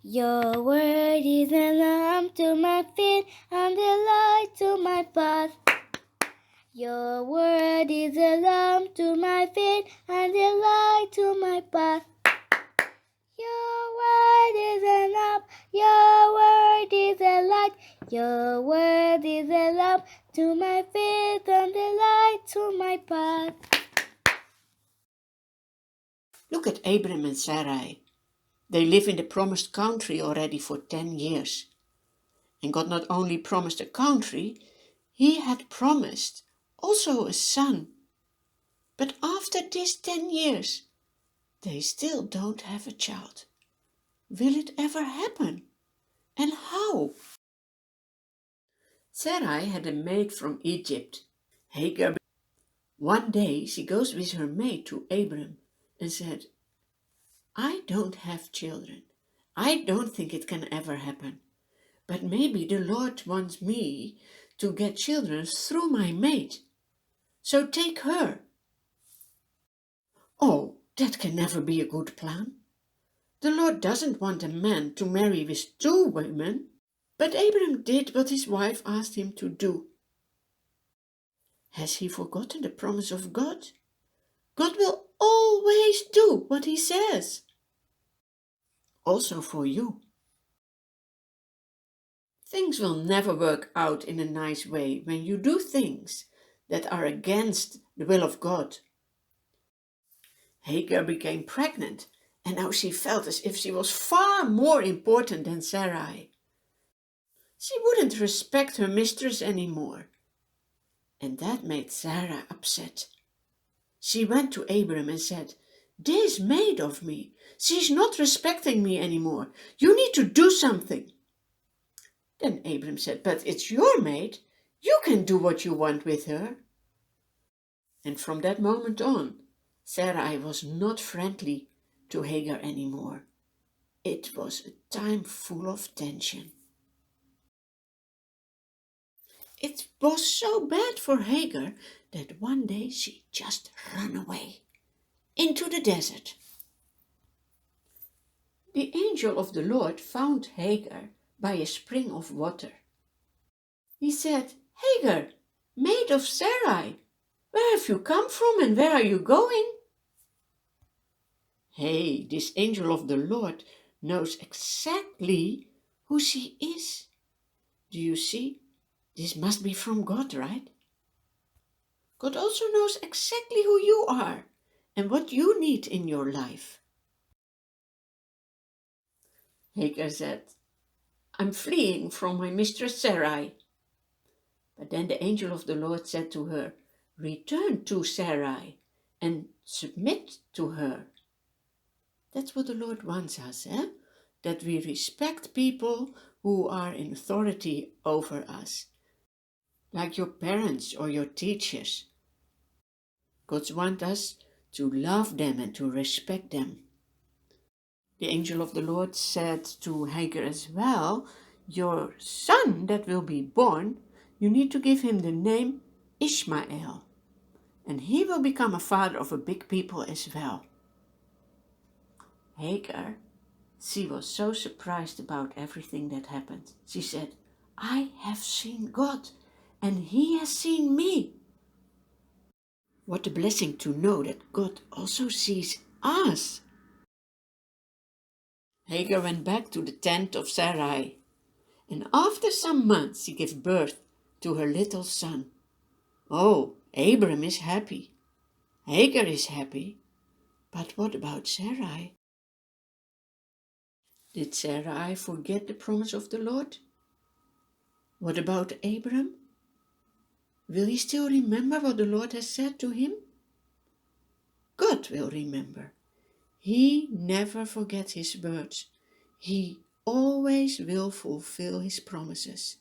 Your word is a lamp to my feet and a light to my path. Your word is a lamp to my feet and a light to my path. Your word is a lamp, your word is a light. Your word is a lamp to my feet and a light to my path. Look at Abram and Sarai. They live in the promised country already for 10 years. And God not only promised a country, He had promised also a son. But after these 10 years, they still don't have a child. Will it ever happen? And how? Sarai had a maid from Egypt, Hagar. One day she goes with her maid to Abram and said, I don't have children. I don't think it can ever happen. But maybe the Lord wants me to get children through my maid. So take her. Oh, that can never be a good plan. The Lord doesn't want a man to marry with 2 women. But Abram did what his wife asked him to do. Has he forgotten the promise of God? God will always do what He says. Also for you. Things will never work out in a nice way when you do things that are against the will of God. Hagar became pregnant, and now she felt as if she was far more important than Sarai. She wouldn't respect her mistress anymore, and that made Sarah upset. She went to Abram and said, This maid of me, she's not respecting me anymore. You need to do something. Then Abram said, But it's your maid. You can do what you want with her. And from that moment on, Sarai was not friendly to Hagar anymore. It was a time full of tension. It was so bad for Hagar that one day she just ran away into the desert. The angel of the Lord found Hagar by a spring of water. He said, Hagar, maid of Sarai, where have you come from and where are you going? Hey, this angel of the Lord knows exactly who she is. Do you see? This must be from God, right? God also knows exactly who you are and what you need in your life. Hagar said, I'm fleeing from my mistress Sarai. But then the angel of the Lord said to her, Return to Sarai and submit to her. That's what the Lord wants us, that we respect people who are in authority over us, like your parents or your teachers. God wants us to love them and to respect them. The angel of the Lord said to Hagar as well, Your son that will be born, you need to give him the name Ishmael, and he will become a father of a big people as well. Hagar, she was so surprised about everything that happened. She said, I have seen God, and He has seen me. What a blessing to know that God also sees us. Hagar went back to the tent of Sarai, and after some months she gave birth to her little son. Oh, Abram is happy. Hagar is happy. But what about Sarai? Did Sarai forget the promise of the Lord? What about Abram? Will he still remember what the Lord has said to him? God will remember. He never forgets His words. He always will fulfill His promises.